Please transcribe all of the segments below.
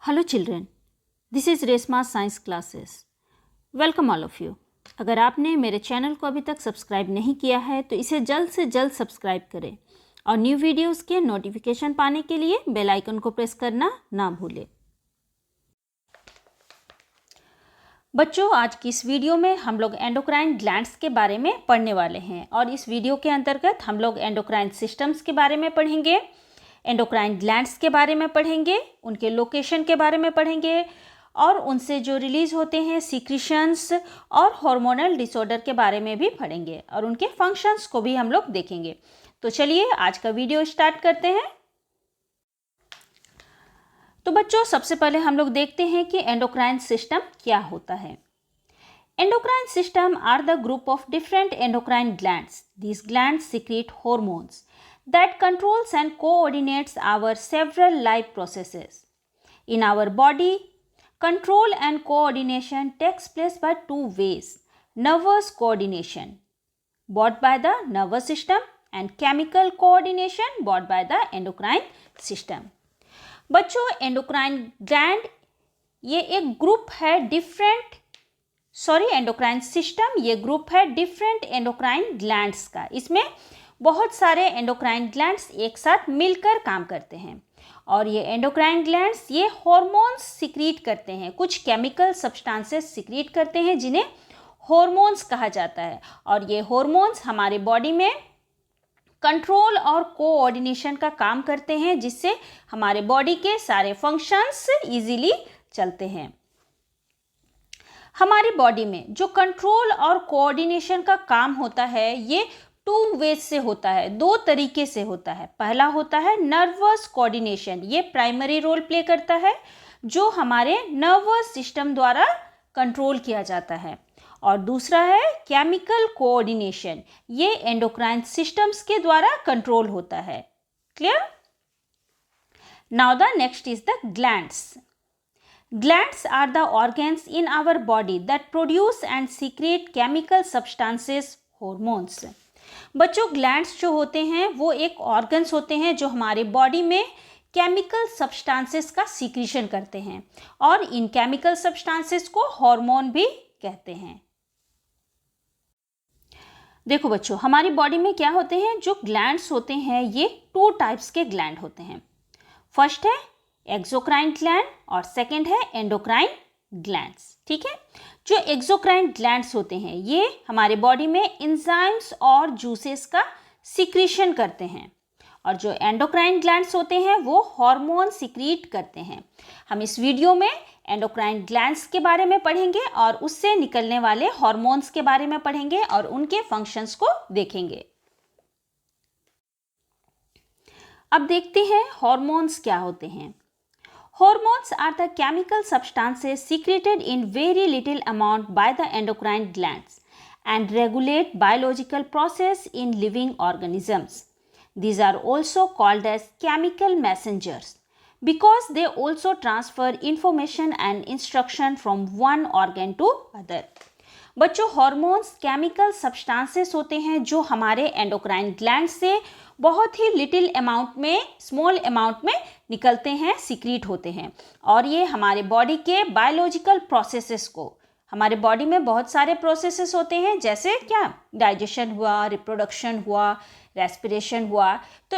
Hello children, this is Reshma science classes. Welcome all of you. अगर आपने मेरे channel को अभी तक सब्सक्राइब नहीं किया है तो इसे जल्द से जल्द सब्सक्राइब करें और न्यू वीडियोस के नोटिफिकेशन पाने के लिए बेल आइकन को प्रेस करना ना भूलें। बच्चों, आज की इस वीडियो में हम लोग एंडोक्राइन ग्लैंड्स के बारे में पढ़ने वाले हैं और इस वीडियो के अंतर्गत हम लोग एंडोक्राइन सिस्टम्स के बारे में पढ़ेंगे, एंडोक्राइन ग्लैंड्स के बारे में पढ़ेंगे, उनके लोकेशन के बारे में पढ़ेंगे और उनसे जो रिलीज होते हैं सीक्रेशंस और हार्मोनल डिसऑर्डर के बारे में भी पढ़ेंगे और उनके फंक्शंस को भी हम लोग देखेंगे। तो चलिए आज का वीडियो स्टार्ट करते हैं। तो बच्चों, सबसे पहले हम लोग देखते हैं कि एंडोक्राइन सिस्टम क्या होता है। Endocrine system are the group of different endocrine glands. These glands secrete hormones that controls and coordinates our several life processes. In our body, control and coordination takes place by two ways. Nervous coordination brought by the nervous system and chemical coordination brought by the endocrine system. बच्चों, endocrine gland ये एक group है endocrine system ये group है different endocrine glands का। इसमें बहुत सारे एंडोक्राइन ग्लैंड्स एक साथ मिलकर काम करते हैं और ये एंडोक्राइन ग्लैंड्स ये हार्मोन्स सिक्रीट करते हैं, कुछ केमिकल सब्सटेंसेस सिक्रीट करते हैं जिन्हें हार्मोन्स कहा जाता है और ये हार्मोन्स हमारे बॉडी में कंट्रोल और कोऑर्डिनेशन का काम करते हैं जिससे हमारे बॉडी के सारे फंक्शंस इजीली चलते हैं। हमारी बॉडी में जो कंट्रोल और कोऑर्डिनेशन का काम होता है ये टू वेज से होता है, दो तरीके से होता है। पहला होता है नर्वस कोऑर्डिनेशन, ये प्राइमरी रोल प्ले करता है जो हमारे नर्वस सिस्टम द्वारा कंट्रोल किया जाता है और दूसरा है केमिकल कोऑर्डिनेशन, ये एंडोक्राइन सिस्टम्स के द्वारा कंट्रोल होता है। Clear? Now the next is the glands. Glands are the organs in our body that produce and secrete chemical substances, hormones. बच्चों, ग्लैंड्स जो होते हैं वो एक ऑर्गन्स होते हैं जो हमारे बॉडी में केमिकल सब्सटेंसेस का सीक्रेशन करते हैं और इन केमिकल सब्सटेंसेस को हार्मोन भी कहते हैं। देखो बच्चों, हमारी बॉडी में क्या होते हैं, जो ग्लैंड्स होते हैं ये टू टाइप्स के ग्लैंड होते हैं। फर्स्ट है एक्सोक्राइन ग्लैंड और सेकंड है एंडोक्राइन ग्लैंड्स। ठीक है, जो एक्सोक्राइन ग्लैंड्स होते हैं ये हमारे बॉडी में एंजाइम्स और जूसेस का सिक्रीशन करते हैं और जो एंडोक्राइन ग्लैंड्स होते हैं वो हार्मोन सिक्रीट करते हैं। हम इस वीडियो में एंडोक्राइन ग्लैंड्स के बारे में पढ़ेंगे और उससे निकलने वाले हार्मोन्स के बारे में पढ़ेंगे और उनके फंक्शंस को देखेंगे। अब देखते हैं हार्मोन्स क्या होते हैं। Hormones are the chemical substances secreted in very little amount by the endocrine glands and regulate biological process in living organisms. These are also called as chemical messengers because they also transfer information and instruction from one organ to other. बच्चों, hormones chemical substances होते हैं जो हमारे endocrine gland से बहुत ही little amount में, small amount में निकलते हैं, सीक्रेट होते हैं और ये हमारे बॉडी के बायोलॉजिकल प्रोसेसेस को, हमारे बॉडी में बहुत सारे प्रोसेसेस होते हैं जैसे क्या, डाइजेशन हुआ, रिप्रोडक्शन हुआ, रेस्पिरेशन हुआ, तो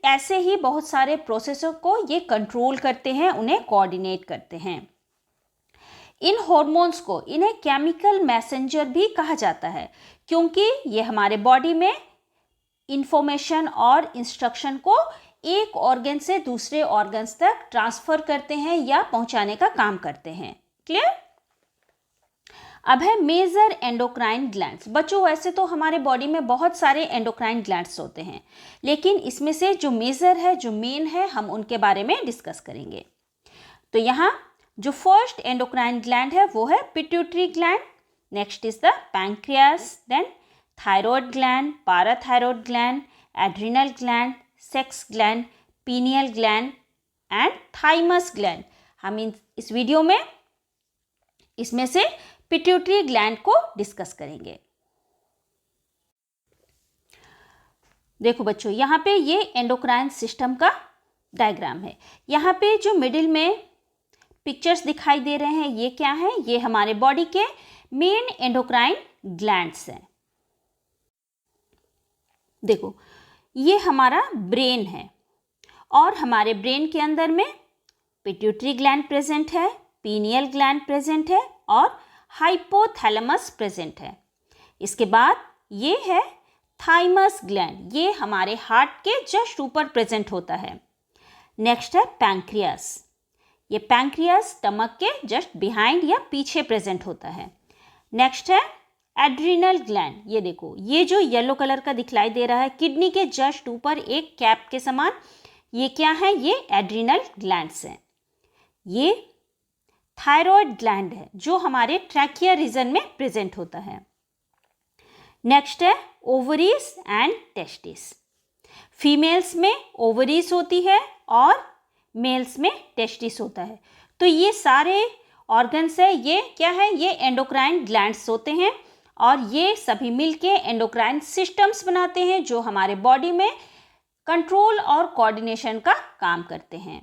ऐसे ही बहुत सारे प्रोसेसों को ये कंट्रोल करते हैं, उन्हें कोऑर्डिनेट करते हैं। इन हार्मोन्स को, इन्हें केमिकल मैसेंजर भी कहा जाता है क्योंकि ये हमारे बॉडी में इंफॉर्मेशन और इंस्ट्रक्शन को एक ऑर्गन से दूसरे ऑर्गन्स तक ट्रांसफर करते हैं या पहुंचाने का काम करते हैं। क्लियर? अब है मेजर एंडोक्राइन ग्लैंड्स। बच्चों, वैसे तो हमारे बॉडी में बहुत सारे एंडोक्राइन ग्लैंड्स होते हैं लेकिन इसमें से जो मेजर है, जो मेन है, हम उनके बारे में डिस्कस करेंगे। तो यहाँ जो फर्स्ट एंडोक्राइन ग्लैंड है वो है pituitary gland, next is the pancreas, then thyroid gland, parathyroid gland, adrenal gland, sex gland, pineal gland and thymus gland. हम इस वीडियो में इसमें से पिट्यूटरी ग्लैंड को डिस्कस करेंगे। देखो बच्चों, यहाँ पे ये एंडोक्राइन सिस्टम का डायग्राम है। यहाँ पे जो मिडिल में पिक्चर्स दिखाई दे रहे हैं, ये क्या है? ये हमारे बॉडी के मेन एंडोक्राइन ग्लैंड्स हैं। देखो, ये हमारा ब्रेन है और हमारे ब्रेन के अंदर में पिट्यूटरी ग्लैंड प्रेजेंट है, पीनियल ग्लैंड प्रेजेंट है और हाइपोथैलेमस प्रेजेंट है। इसके बाद ये है थाइमस ग्लैंड, ये हमारे हार्ट के जस्ट ऊपर प्रेजेंट होता है। नेक्स्ट है पैंक्रियास, ये पैंक्रियास स्टमक के जस्ट बिहाइंड या पीछे प्रेजेंट होता है। नेक्स्ट है एड्रिनल ग्लैंड, ये देखो, ये जो येलो कलर का दिखलाई दे रहा है किडनी के जस्ट ऊपर एक कैप के समान, ये क्या है? ये एड्रिनल ग्लैंड्स हैं। ये थायराइड ग्लैंड है जो हमारे ट्रैकिया रीजन में प्रेजेंट होता है। नेक्स्ट है ओवरीज एंड टेस्टिस, फीमेल्स में ओवरीज होती है और मेल्स में टेस्टिस होता है। तो ये सारे ऑर्गन्स है, ये क्या है? ये एंडोक्राइन ग्लैंड्स होते हैं और ये सभी मिलके एंडोक्राइन सिस्टम्स बनाते हैं जो हमारे बॉडी में कंट्रोल और कोऑर्डिनेशन का काम करते हैं।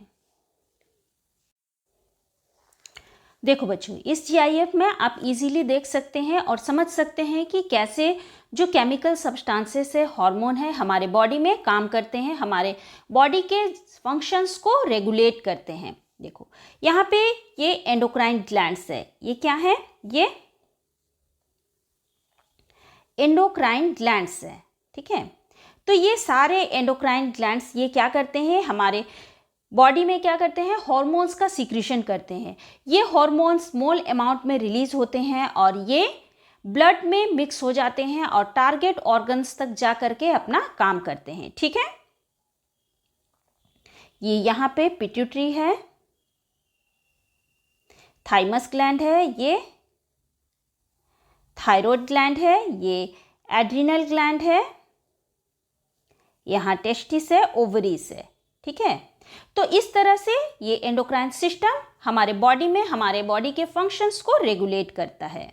देखो बच्चों, इस जीआईएफ में आप इजीली देख सकते हैं और समझ सकते हैं कि कैसे जो केमिकल सब्सटेंसेस है, हार्मोन है, हमारे बॉडी में काम करते हैं, हमारे बॉडी के फंक्शंस को रेगुलेट करते हैं। देखो यहाँ पे ये एंडोक्राइन ग्लैंड्स है, ये क्या है? ये एंडोक्राइन ग्लैंड्स है, ठीक है। तो ये सारे एंडोक्राइन ग्लैंड्स ये क्या करते हैं? हमारे बॉडी में क्या करते हैं? हार्मोन्स का सीक्रेशन करते हैं। ये हार्मोन्स स्मॉल अमाउंट में रिलीज होते हैं और ये ब्लड में मिक्स हो जाते हैं और टारगेट ऑर्गन्स तक जा करके अपना काम करते हैं, ठीक है। ये यहाँ पे पिट्यूटरी है, थाइमस ग्लैंड है, ये थायराइड ग्लैंड है, ये एड्रिनल ग्लैंड है, यहाँ टेस्टिस है, ओवरीज है, ठीक है। तो इस तरह से ये एंडोक्राइन सिस्टम हमारे बॉडी में हमारे बॉडी के फंक्शंस को रेगुलेट करता है।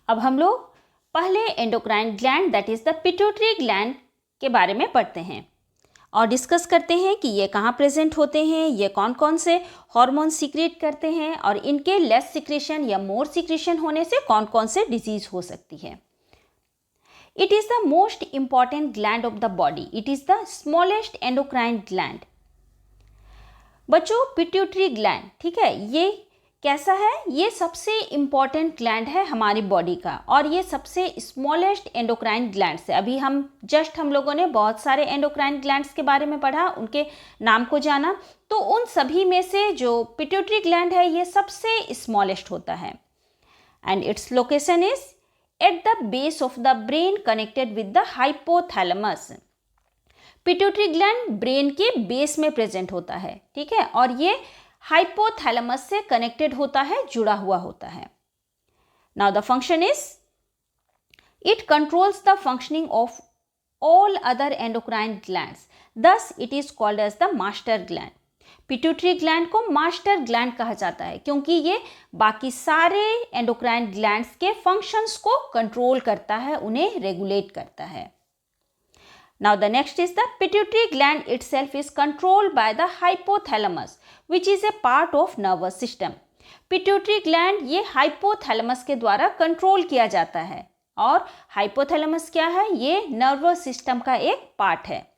अब हम लोग पहले endocrine gland that is the pituitary gland के बारे में पढ़ते हैं और डिस्कस करते हैं कि ये कहाँ प्रेजेंट होते हैं, ये कौन कौन से हार्मोन सीक्रेट करते हैं और इनके लेस सीक्रेशन या मोर सीक्रेशन होने से कौन कौन से डिजीज हो सकती है। It is the most important gland of the body. It is the smallest endocrine gland. बच्चों, पिट्यूटरी ग्लैंड, ठीक है, ये कैसा है? ये सबसे इम्पॉर्टेंट ग्लैंड है हमारी बॉडी का और ये सबसे स्मॉलेस्ट एंडोक्राइन ग्लैंड्स है। अभी हम लोगों ने बहुत सारे एंडोक्राइन ग्लैंड्स के बारे में पढ़ा, उनके नाम को जाना, तो उन सभी में से जो पिट्यूटरी ग्लैंड है ये सबसे स्मॉलेस्ट होता है and its location is at the base of the brain connected with the hypothalamus. Pituitary gland brain के बेस में प्रेजेंट होता है, ठीक है, और ये हाइपोथैलेमस से कनेक्टेड होता है, जुड़ा हुआ होता है। Now the function is it controls the functioning of all other endocrine glands, thus it is called as the master gland. Pituitary gland को मास्टर ग्लैंड कहा जाता है क्योंकि ये बाकी सारे एंडोक्राइन ग्लैंड्स के फंक्शंस को कंट्रोल करता है, उन्हें रेगुलेट करता है। Now the next is the pituitary gland itself is controlled by the hypothalamus which is a part of nervous system. Pituitary gland ये हाइपोथैलेमस के द्वारा कंट्रोल किया जाता है और हाइपोथैलेमस क्या है? ये नर्वस सिस्टम का एक पार्ट है।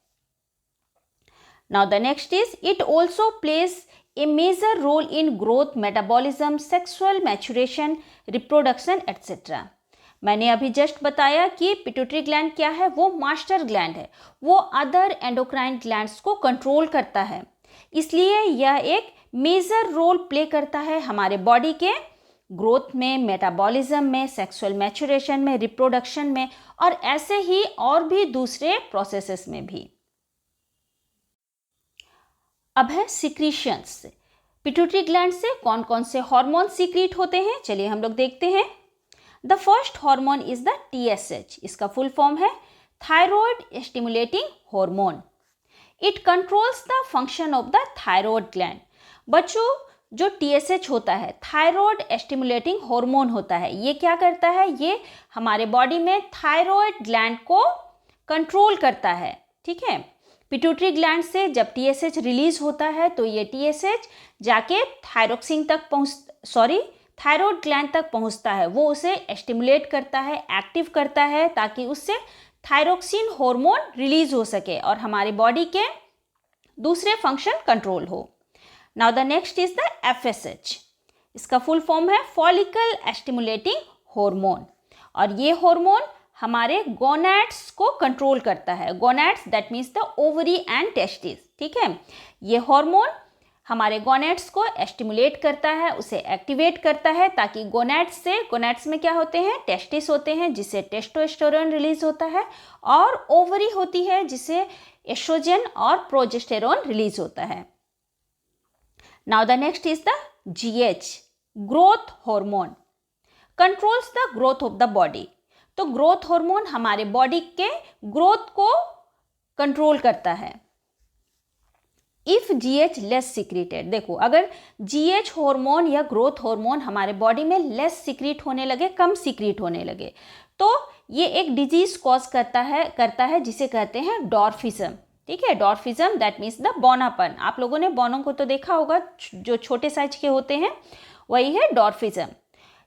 Now the next is it also plays a major role in growth, metabolism, sexual maturation, reproduction, etc. मैंने अभी जस्ट बताया कि पिट्यूटरी ग्लैंड क्या है? वो मास्टर ग्लैंड है, वो अदर एंडोक्राइन ग्लैंड्स को कंट्रोल करता है, इसलिए यह एक मेजर रोल प्ले करता है हमारे बॉडी के ग्रोथ में, मेटाबॉलिज्म में, सेक्सुअल मैचुरेशन में, रिप्रोडक्शन में और ऐसे ही और भी दूसरे प्रोसेसेस में भी। अब है सिक्रीशंस। पिट्यूटरी ग्लैंड से कौन कौन से हार्मोन सीक्रेट होते हैं, चलिए हम लोग देखते हैं। The first hormone is the TSH, इसका फुल फॉर्म है thyroid stimulating hormone. It controls the function of the thyroid gland. बच्चों, जो TSH होता है थायराइड स्टिमुलेटिंग हार्मोन होता है, ये क्या करता है? ये हमारे बॉडी में थायराइड ग्लैंड को कंट्रोल करता है, ठीक है। पिट्यूटरी ग्लैंड से जब TSH रिलीज होता है तो ये TSH जाके थायरोक्सिन तक थायरॉयड ग्लैंड तक पहुंचता है, वो उसे स्टिमुलेट करता है, एक्टिव करता है, ताकि उससे थायरोक्सिन हार्मोन रिलीज हो सके और हमारे बॉडी के दूसरे फंक्शन कंट्रोल हो। Now the next is the FSH। इसका फुल फॉर्म है फॉलिकल स्टिमुलेटिंग हार्मोन, और ये हार्मोन हमारे गोनैड्स को कंट्रोल करता है। Gonads that means the ovary and testis, ठीक है। ये हार्मोन हमारे गोनैड्स को स्टिमुलेट करता है, उसे एक्टिवेट करता है, ताकि गोनैड्स में क्या होते हैं, टेस्टिस होते हैं, जिससे टेस्टोस्टेरोन रिलीज होता है, और ओवरी होती है जिससे एस्ट्रोजन और प्रोजेस्टेरोन रिलीज होता है। Now the next is the GH, growth hormone, controls the growth of the body. तो ग्रोथ हार्मोन हमारे बॉडी के ग्रोथ को कंट्रोल करता है। इफ GH लेस सिक्रीटेड, देखो अगर GH हार्मोन या ग्रोथ हार्मोन हमारे बॉडी में लेस सिक्रीट होने लगे, कम सिक्रीट होने लगे, तो ये एक डिजीज कॉज करता है जिसे कहते हैं डॉर्फिज्म, ठीक है। डॉर्फिज्म दैट मीन्स द बौनापन। आप लोगों ने बौनों को तो देखा होगा, जो छोटे साइज के होते हैं, वही है डॉर्फिज्म।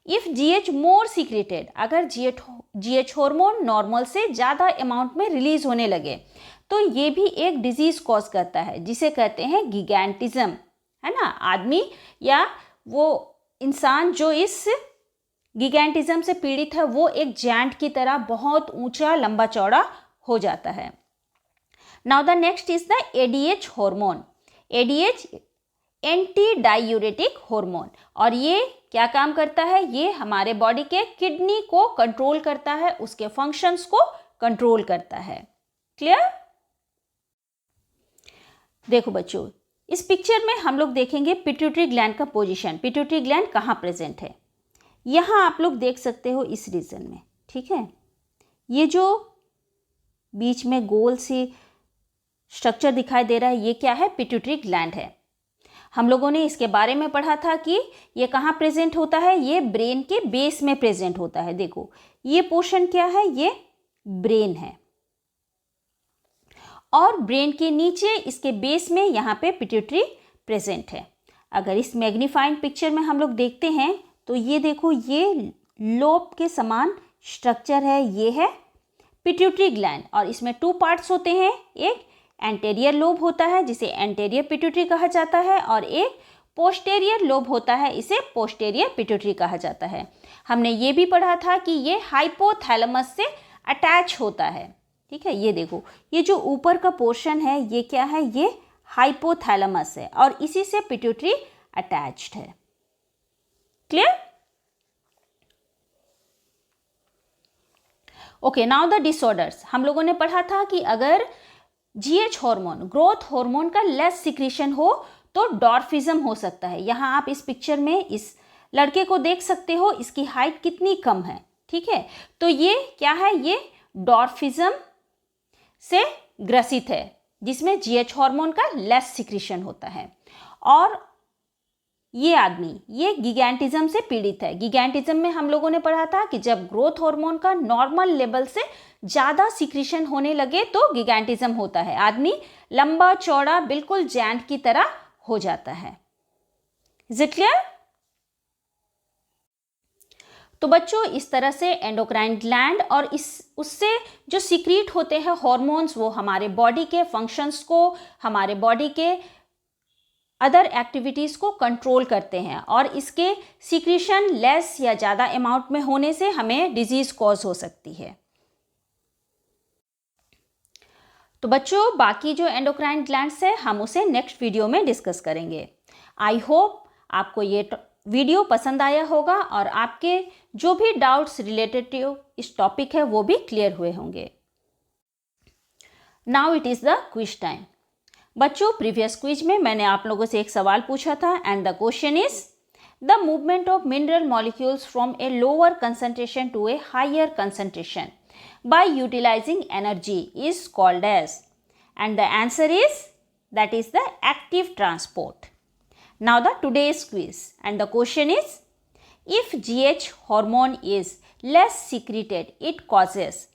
इफ GH मोर सिक्रेटेड, अगर GH हार्मोन नॉर्मल से ज़्यादा अमाउंट में रिलीज होने लगे, तो ये भी एक डिजीज कॉज करता है जिसे कहते हैं गिगैंटिज्म, है ना। आदमी या वो इंसान जो इस गिगैंटिज्म से पीड़ित है, वो एक जायंट की तरह बहुत ऊंचा लंबा चौड़ा हो जाता है। Now the next is the ADH hormone. ADH anti diuretic hormone, और ये क्या काम करता है, ये हमारे बॉडी के किडनी को कंट्रोल करता है, उसके फंक्शंस को कंट्रोल करता है। क्लियर? देखो बच्चों, इस पिक्चर में हम लोग देखेंगे पिट्यूटरी ग्लैंड का पोजीशन। पिट्यूटरी ग्लैंड कहाँ प्रेजेंट है, यहाँ आप लोग देख सकते हो इस रीजन में, ठीक है। ये जो बीच में गोल सी स्ट्रक्चर दिखाई दे रहा है, ये क्या है, पिट्यूटरी ग्लैंड है। हम लोगों ने इसके बारे में पढ़ा था कि ये कहाँ प्रेजेंट होता है, ये ब्रेन के बेस में प्रेजेंट होता है। देखो ये पोर्शन क्या है, ये ब्रेन है, और ब्रेन के नीचे इसके बेस में यहाँ पे पिट्यूटरी प्रेजेंट है। अगर इस मैग्नीफाइंग पिक्चर में हम लोग देखते हैं तो ये देखो, ये लोब के समान स्ट्रक्चर है, ये है पिट्यूटरी ग्लैंड, और इसमें 2 पार्ट्स होते हैं। एक एंटेरियर लोब होता है जिसे एंटेरियर पिट्यूटरी कहा जाता है, और एक पोस्टेरियर लोब होता है, इसे पोस्टेरियर पिट्यूटरी कहा जाता है। हमने ये भी पढ़ा था कि ये हाइपोथैलेमस से अटैच होता है, ठीक है। ये देखो, ये जो ऊपर का पोर्शन है, ये क्या है, ये हाइपोथैलेमस है, और इसी से पिट्यूटरी अटैच्ड है। Clear? Okay, now the disorders. हम लोगों ने पढ़ा था कि अगर GH हार्मोन, ग्रोथ हार्मोन का लेस सिक्रीशन हो तो डॉर्फिज्म हो सकता है। यहाँ आप इस पिक्चर में इस लड़के को देख सकते हो, इसकी हाइट कितनी कम है, ठीक है। तो ये क्या है, ये डॉर्फिज्म से ग्रसित है, जिसमें GH हार्मोन का लेस सिक्रीशन होता है। और ये आदमी, ये गिगैंटिज्म से पीड़ित है। गिगैंटिज्म में हम लोगों ने पढ़ा था कि जब ग्रोथ हार्मोन का नॉर्मल लेवल से ज़्यादा सिक्रीशन होने लगे तो गिगैंटिज्म होता है। आदमी लंबा चौड़ा बिल्कुल जैंट की तरह हो जाता है। Is it clear? तो बच्चों, इस तरह से एंडोक्राइन ग्लैंड और उससे जो सिक्रीट होते हैं हार्मोन्स, वो हमारे बॉडी के फंक्शंस को, हमारे बॉडी के अदर एक्टिविटीज़ को कंट्रोल करते हैं, और इसके सिक्रीशन लेस या ज़्यादा अमाउंट में होने से हमें डिजीज कॉज हो सकती है। तो बच्चों, बाकी जो एंडोक्राइन ग्लैंड्स है हम उसे नेक्स्ट वीडियो में डिस्कस करेंगे। आई होप आपको ये वीडियो पसंद आया होगा, और आपके जो भी डाउट्स रिलेटेड टू इस टॉपिक है वो भी क्लियर हुए होंगे। Now it is the quiz time. बच्चों, प्रीवियस क्विज में मैंने आप लोगों से एक सवाल पूछा था, and the question is the movement of mineral molecules from a lower concentration to a higher concentration by utilising energy is called as, and the answer is that is the active transport. Now the today's quiz, and the question is, if GH hormone is less secreted, it causes,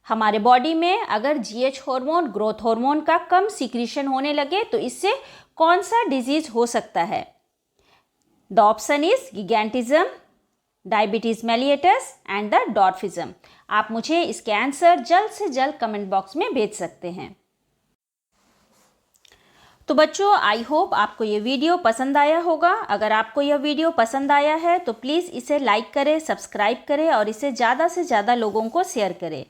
हमारे body में अगर GH hormone, growth hormone का कम secretion होने लगे तो इससे कौन सा डिजीज हो सकता है? The option is gigantism, diabetes mellitus and the dwarfism. आप मुझे इसके आंसर जल्द से जल्द कमेंट बॉक्स में भेज सकते हैं। तो बच्चों, आई होप आपको ये वीडियो पसंद आया होगा। अगर आपको यह वीडियो पसंद आया है तो प्लीज़ इसे लाइक करें, सब्सक्राइब करें और इसे ज़्यादा से ज़्यादा लोगों को शेयर करें।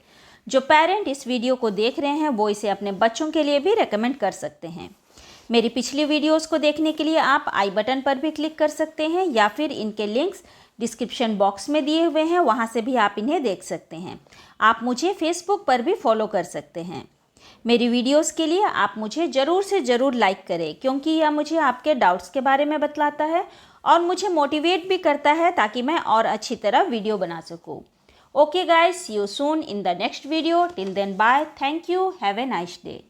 जो पेरेंट इस वीडियो को देख रहे हैं वो इसे अपने बच्चों के लिए भी रेकमेंड कर सकते हैं। मेरी पिछली वीडियोस को देखने के लिए आप आई बटन पर भी क्लिक कर सकते हैं या फिर इनके लिंक्स डिस्क्रिप्शन बॉक्स में दिए हुए हैं, वहाँ से भी आप इन्हें देख सकते हैं। आप मुझे फेसबुक पर भी फॉलो कर सकते हैं। मेरी वीडियोस के लिए आप मुझे ज़रूर से ज़रूर लाइक करें, क्योंकि यह मुझे आपके डाउट्स के बारे में बतलाता है और मुझे मोटिवेट भी करता है ताकि मैं और अच्छी तरह वीडियो बना सकूँ। Okay guys, see you soon in the next video. Till then bye, thank you, have a nice day.